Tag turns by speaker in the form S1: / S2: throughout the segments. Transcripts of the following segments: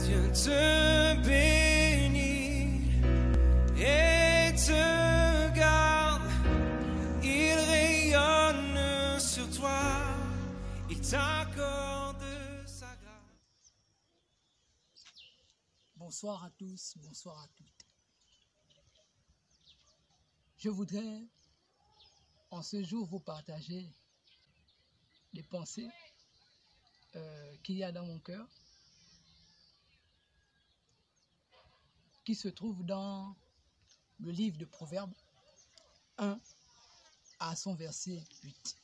S1: Dieu te bénit et te garde. Il rayonne sur toi, il t'accorde sa grâce.
S2: Bonsoir à tous, bonsoir à toutes. Je voudrais en ce jour vous partager les pensées qu'il y a dans mon cœur, qui se trouvent dans le livre de Proverbes 1 à son verset 8.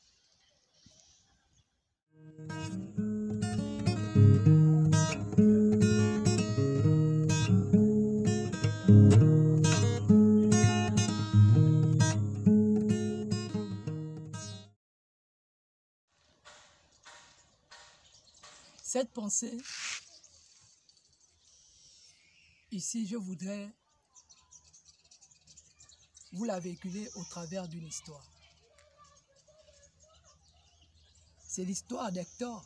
S2: Cette pensée, ici, je voudrais vous la véhiculer au travers d'une histoire. C'est l'histoire d'Hector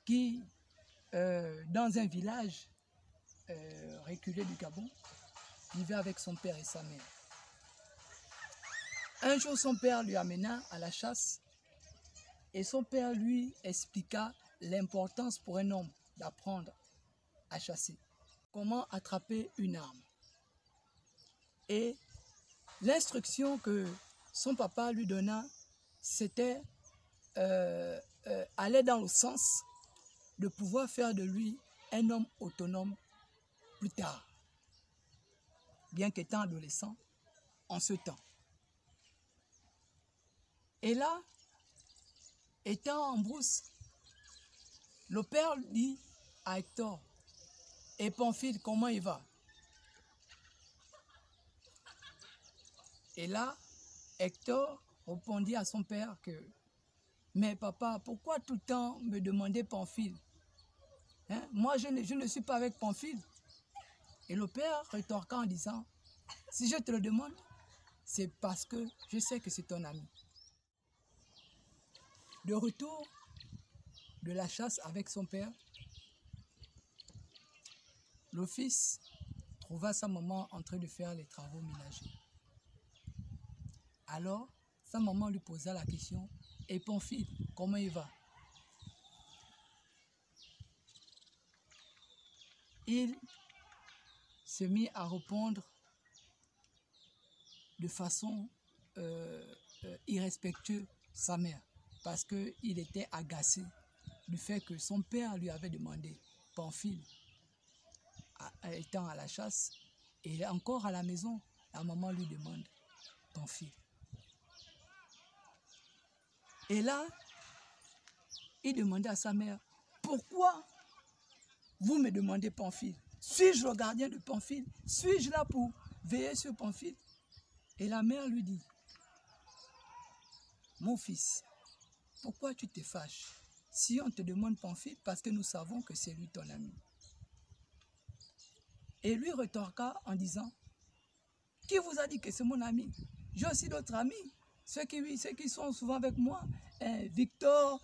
S2: qui, dans un village reculé du Gabon, vivait avec son père et sa mère. Un jour, son père lui amena à la chasse et son père lui expliqua l'importance pour un homme d'apprendre à chasser, comment attraper une arme. Et l'instruction que son papa lui donna, c'était aller dans le sens de pouvoir faire de lui un homme autonome plus tard, bien qu'étant adolescent en ce temps. Et là, étant en brousse, le père dit à Hector: « Et Pamphile, comment il va ?» Et là, Hector répondit à son père que « Mais papa, pourquoi tout le temps me demander Pamphile, hein? Moi, je ne suis pas avec Pamphile. » Et le père rétorqua en disant « Si je te le demande, c'est parce que je sais que c'est ton ami. » De retour de la chasse avec son père, le fils trouva sa maman en train de faire les travaux ménagers. Alors, sa maman lui posa la question: « Et Pamphile, comment il va ?» Il se mit à répondre de façon irrespectueuse sa mère, parce qu'il était agacé du fait que son père lui avait demandé Pamphile, étant à la chasse, et encore à la maison, la maman lui demande Pamphile. Et là, il demandait à sa mère: « Pourquoi vous me demandez Pamphile? Suis-je le gardien de Pamphile? Suis-je là pour veiller sur Pamphile ?» Et la mère lui dit: « Mon fils, pourquoi tu te fâches si on te demande Pamphile, parce que nous savons que c'est lui ton ami. » Et lui rétorqua en disant: « Qui vous a dit que c'est mon ami? J'ai aussi d'autres amis, ceux qui sont souvent avec moi, Victor,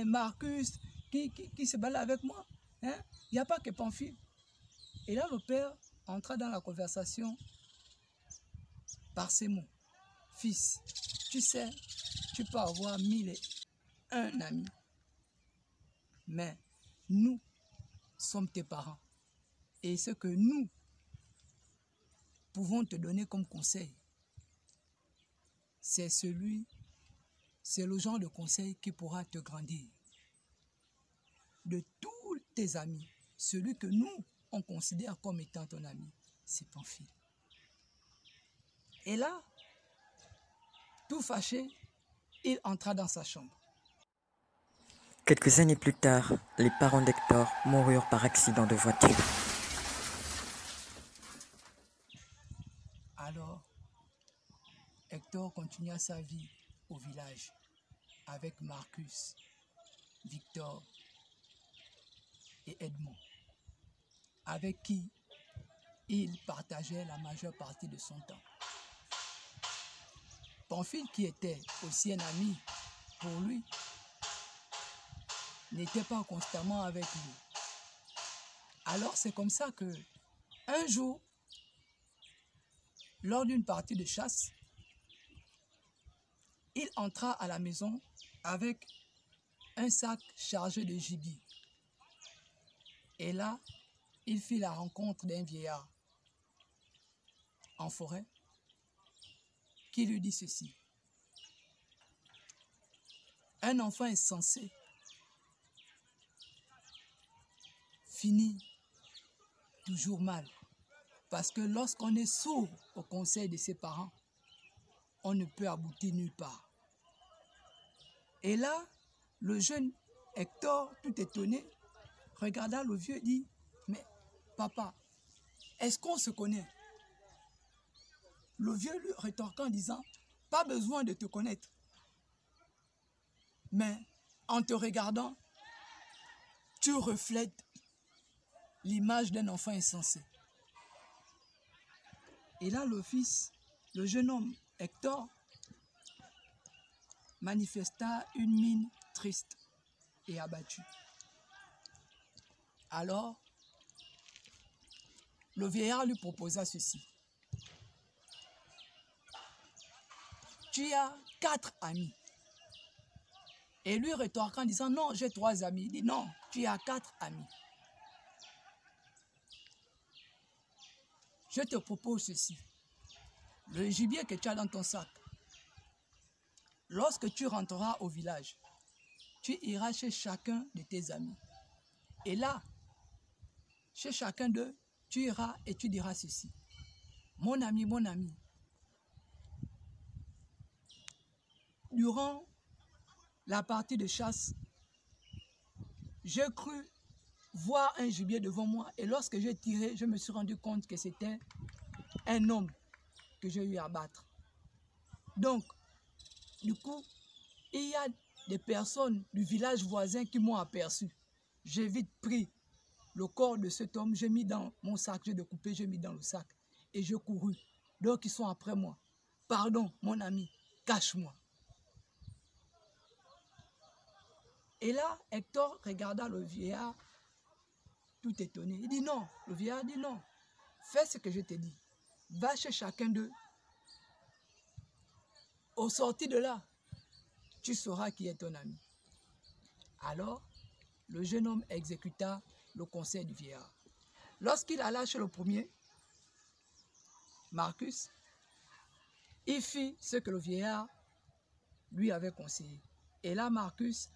S2: Marcus, qui se baladent avec moi. Il n'y a pas que Pamphile. » Et là, le père entra dans la conversation par ces mots: « Fils, tu sais, tu peux avoir 1001 amis, mais nous sommes tes parents. Et ce que nous pouvons te donner comme conseil, c'est le genre de conseil qui pourra te grandir. De tous tes amis, celui que nous, on considère comme étant ton ami, c'est Pamphile. » Et là, tout fâché, il entra dans sa chambre.
S3: Quelques années plus tard, les parents d'Hector moururent par accident de voiture.
S2: Alors, Hector continua sa vie au village avec Marcus, Victor et Edmond, avec qui il partageait la majeure partie de son temps. Pamphile, qui était aussi un ami pour lui, n'était pas constamment avec lui. Alors c'est comme ça que un jour, lors d'une partie de chasse, il entra à la maison avec un sac chargé de gibier. Et là, il fit la rencontre d'un vieillard en forêt qui lui dit ceci. Un enfant insensé finit toujours mal. Parce que lorsqu'on est sourd au conseil de ses parents, on ne peut aboutir nulle part. Et là, le jeune Hector, tout étonné, regarda le vieux et dit, « Mais papa, est-ce qu'on se connaît ?» Le vieux lui rétorqua en disant, « Pas besoin de te connaître. Mais en te regardant, tu reflètes l'image d'un enfant insensé. » Et là, le jeune homme Hector, manifesta une mine triste et abattue. Alors, le vieillard lui proposa ceci. Tu as 4 amis. Et lui rétorqua en disant, non, j'ai 3 amis. Il dit, non, tu as 4 amis. Je te propose ceci. Le gibier que tu as dans ton sac, lorsque tu rentreras au village, tu iras chez chacun de tes amis. Et là, chez chacun d'eux, tu iras et tu diras ceci. Mon ami, durant la partie de chasse, j'ai cru voir un gibier devant moi et lorsque j'ai tiré, je me suis rendu compte que c'était un homme que j'ai eu à battre. Donc, du coup, il y a des personnes du village voisin qui m'ont aperçu. J'ai vite pris le corps de cet homme, j'ai mis dans mon sac, j'ai découpé, j'ai mis dans le sac et j'ai couru. Donc, ils sont après moi. Pardon, mon ami, cache-moi. Et là, Hector regarda le vieillard tout étonné. Il dit non, le vieillard dit non. Fais ce que je te dis. Va chez chacun d'eux. Au sortir de là, tu sauras qui est ton ami. Alors, le jeune homme exécuta le conseil du vieillard. Lorsqu'il alla chez le premier, Marcus, il fit ce que le vieillard lui avait conseillé. Et là, Marcus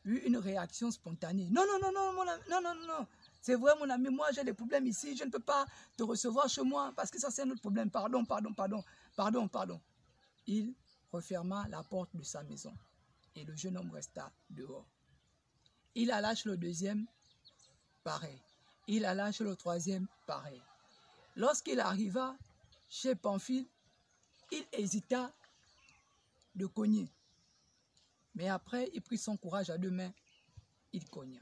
S2: eut une réaction spontanée. Non, non. C'est vrai, mon ami, moi j'ai des problèmes ici, je ne peux pas te recevoir chez moi parce que ça c'est un autre problème. Pardon. Il referma la porte de sa maison et le jeune homme resta dehors. Il alla chez le deuxième, pareil. Il alla chez le troisième, pareil. Lorsqu'il arriva chez Pamphile, il hésita de cogner. Mais après, il prit son courage à 2 mains, il cogna.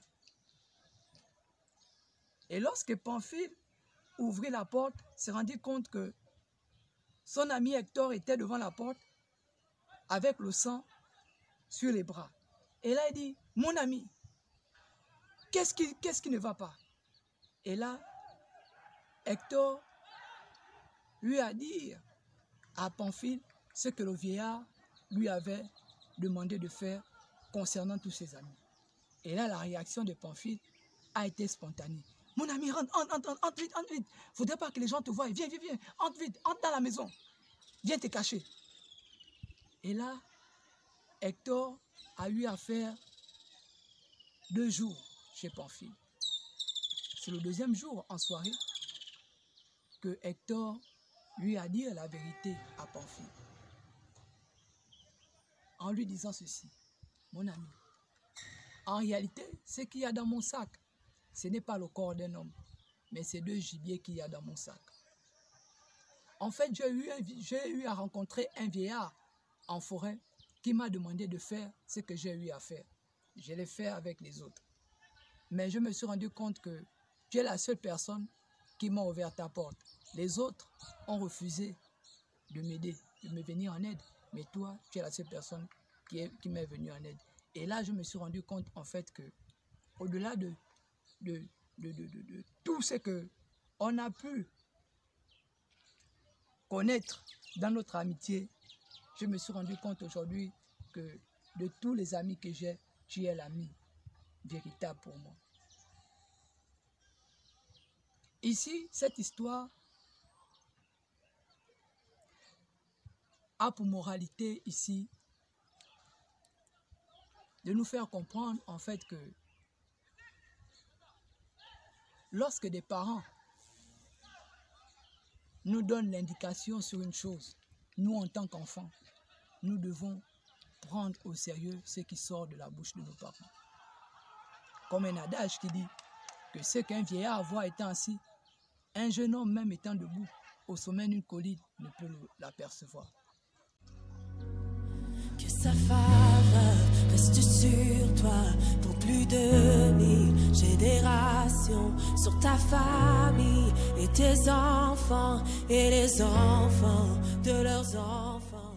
S2: Et lorsque Pamphile ouvrit la porte, s'est rendu compte que son ami Hector était devant la porte avec le sang sur les bras. Et là, il dit, mon ami, qu'est-ce qui ne va pas? Et là, Hector lui a dit à Pamphile ce que le vieillard lui avait demandé de faire concernant tous ses amis. Et là, la réaction de Pamphile a été spontanée. Mon ami, entre vite. Il ne faudrait pas que les gens te voient. Viens, entre vite, entre dans la maison. Viens te cacher. Et là, Hector a eu à faire 2 jours chez Pamphile. C'est le 2e jour, en soirée, que Hector lui a dit la vérité à Pamphile. En lui disant ceci, mon ami, en réalité, ce qu'il y a dans mon sac, ce n'est pas le corps d'un homme, mais c'est 2 gibiers qu'il y a dans mon sac. En fait, j'ai eu à rencontrer un vieillard en forêt qui m'a demandé de faire ce que j'ai eu à faire. Je l'ai fait avec les autres. Mais je me suis rendu compte que tu es la seule personne qui m'a ouvert ta porte. Les autres ont refusé de m'aider, de me venir en aide. Mais toi, tu es la seule personne qui m'est venue en aide. Et là, je me suis rendu compte, en fait, que au-delà de tout ce qu'on a pu connaître dans notre amitié, je me suis rendu compte aujourd'hui que de tous les amis que j'ai, tu es l'ami véritable pour moi. Ici, cette histoire a pour moralité ici de nous faire comprendre en fait que lorsque des parents nous donnent l'indication sur une chose, nous en tant qu'enfants, nous devons prendre au sérieux ce qui sort de la bouche de nos parents. Comme un adage qui dit que ce qu'un vieillard voit étant assis, un jeune homme même étant debout au sommet d'une colline ne peut l'apercevoir.
S4: Que sa faveur reste sur toi pour plus de 1000 générations, sur ta famille et tes enfants et les enfants de leurs enfants.